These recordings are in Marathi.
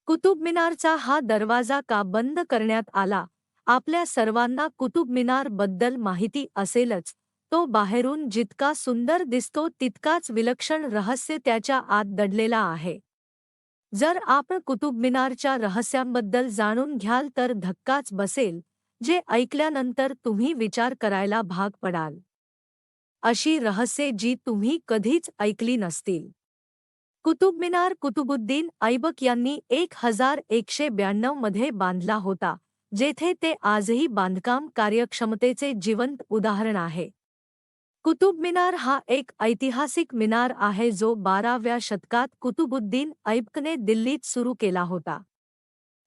कुतुब मिनारचा हा दरवाजा का बंद करण्यात आला? आपल्या सर्वांना कुतुब मिनार बद्दल माहिती असेलच. तो बाहेरून जितका सुंदर दिसतो तितकाच विलक्षण रहस्य त्याच्या आत दडलेला आहे. जर आपण कुतुब मिनारच्या रहस्यांबद्दल जाणून घ्याल तर धक्काच बसेल, जे ऐकल्यानंतर तुम्ही विचार करायला भाग पडाल. अशी रहस्ये जी तुम्ही कधीच ऐकली नसतील. कुतुब मिनार कुतुबुद्दीन ऐबक यांनी 1192 मध्ये बांधला होता, जेथे ते आजही बांधकाम कार्यक्षमतेचे जिवंत उदाहरण आहे. कुतुब मिनार हा एक ऐतिहासिक मिनार आहे जो 12व्या शतकात कुतुबुद्दीन ऐबकने दिल्लीत सुरू केला होता.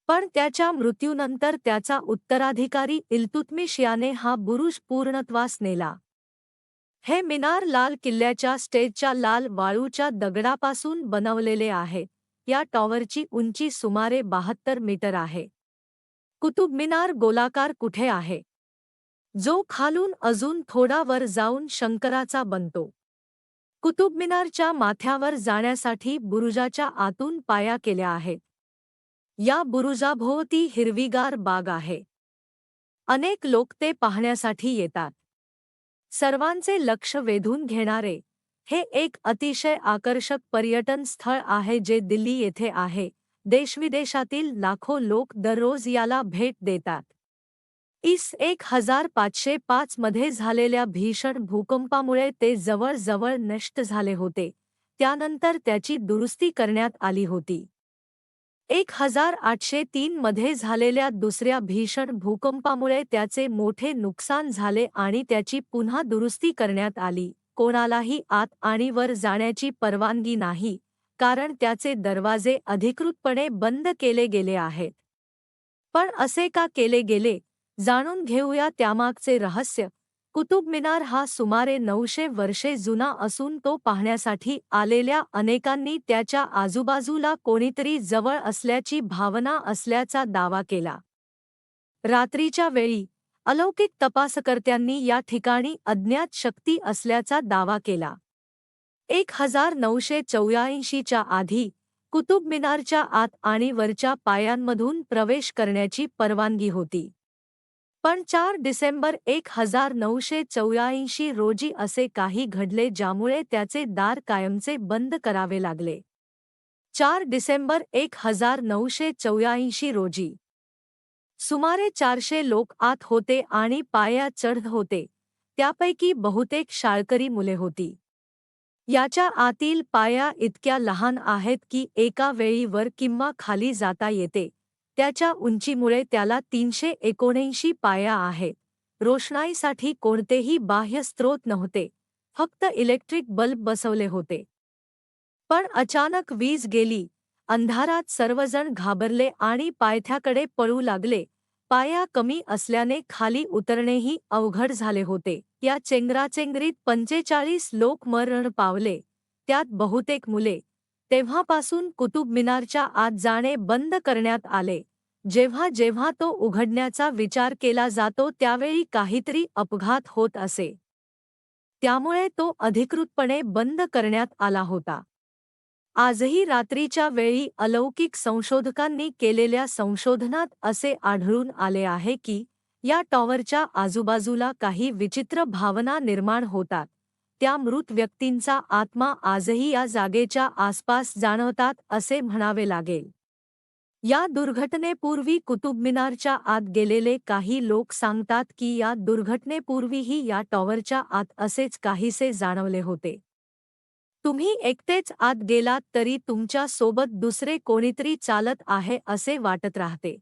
पण त्याच्या मृत्यूनंतर त्याचा उत्तराधिकारी इल्तुतमिश याने हा बुरुज पूर्णत्वास नेला. हे मिनार लाल किल्ल्याच्या स्टेजच्या लाल वाळूच्या दगडापासून बनवलेले आहे. या टॉवरची उंची सुमारे 72 मीटर आहे. कुतुब मिनार गोलाकार कुठे आहे? जो खालून अजून थोडा वर जाऊन शंकराचा बनतो. कुतुब मिनारच्या माथ्यावर जाण्यासाठी बुरुजाच्या आतून पाया केल्या आहेत. या बुरुजाभोवती हिरवीगार बाग आहे. अनेक लोक ते पाहण्यासाठी येतात. सर्वांचे लक्ष वेधून घेणारे हे एक अतिशय आकर्षक पर्यटन स्थळ आहे जे दिल्ली येथे आहे. देशविदेशातील लाखो लोक दररोज याला भेट देतात. IS 1505 मध्ये झालेल्या भीषण भूकंपामुळे ते जवळजवळ नष्ट झाले होते. त्यानंतर त्याची दुरुस्ती करण्यात आली होती. 1803 मध्ये झालेल्या दुसऱ्या भीषण भूकंपामुळे त्याचे मोठे नुकसान झाले आणि त्याची पुन्हा दुरुस्ती करण्यात आली. कोणालाही आत आणि वर जाण्याची परवानगी नाही, कारण त्याचे दरवाजे अधिकृतपणे बंद केले गेले आहेत. पण असे का केले गेले? जाणून घेऊया त्यामागचे रहस्य. कुतुब मिनार हा सुमारे 900 वर्षे जुना असून तो पाहण्यासाठी आलेल्या अनेकांनी त्याच्या आजूबाजूला कोणीतरी जवळ असल्याची भावना असल्याचा दावा केला. रात्रीच्या वेळी अलौकिक तपासकर्त्यांनी या ठिकाणी अज्ञात शक्ती असल्याचा दावा केला. 1984 च्या आधी कुतुब मिनारच्या आत आणि वरच्या पायांमधून प्रवेश करण्याची परवानगी होती. पण 4 डिसेंबर 1984 रोजी असे काही घडले ज्यामुळे त्याचे दार कायमचे बंद करावे लागले. 4 डिसेंबर 1984 रोजी सुमारे 400 लोक आत होते आणि पाया चढत होते. त्यापैकी बहुतेक शाळकरी मुले होती. याच्या आतील पाया इतक्या लहान आहेत की एका वेळी वर किंवा खाली जाता येते. त्याच्या उंचीमुळे त्याला 379 पाया आहेत. रोषणाईसाठी कोणतेही बाह्य स्रोत नव्हते, फक्त इलेक्ट्रिक बल्ब बसवले होते. पण अचानक वीज गेली. अंधारात सर्वजण घाबरले आणि पायथ्याकडे पळू लागले. पाया कमी असल्याने खाली उतरणेही अवघड झाले होते. या चेंगराचेंगरीत 45 लोक मरण पावले, त्यात बहुतेक मुले. तेव्हापासून कुतुब मिनारच्या आत जाणे बंद करण्यात आले. जेव्हा जेव्हा तो उघडण्याचा विचार केला जातो त्यावेळी काहीतरी अपघात होत असे. त्यामुळे तो अधिकृतपणे बंद करण्यात आला होता. आजही रात्रीच्या वेळी अलौकिक संशोधकांनी केलेल्या संशोधनात असे आढळून आले आहे की या टॉवरच्या आजूबाजूला काही विचित्र भावना निर्माण होतात. त्या मृत व्यक्तींचा आत्मा आजही या जागेच्या आसपास जाणवतात असे म्हणावे लागेल. या दुर्घटनेपूर्वी कुतुब मिनारच्या आत गेलेले काही लोक सांगतात की या दुर्घटनेपूर्वीही या टॉवरच्या आत असेच काहीसे जाणवले होते. तुम्ही एकटेच आत गेलात तरी तुमच्या सोबत दुसरे कोणीतरी चालत आहे असे वाटत राहते.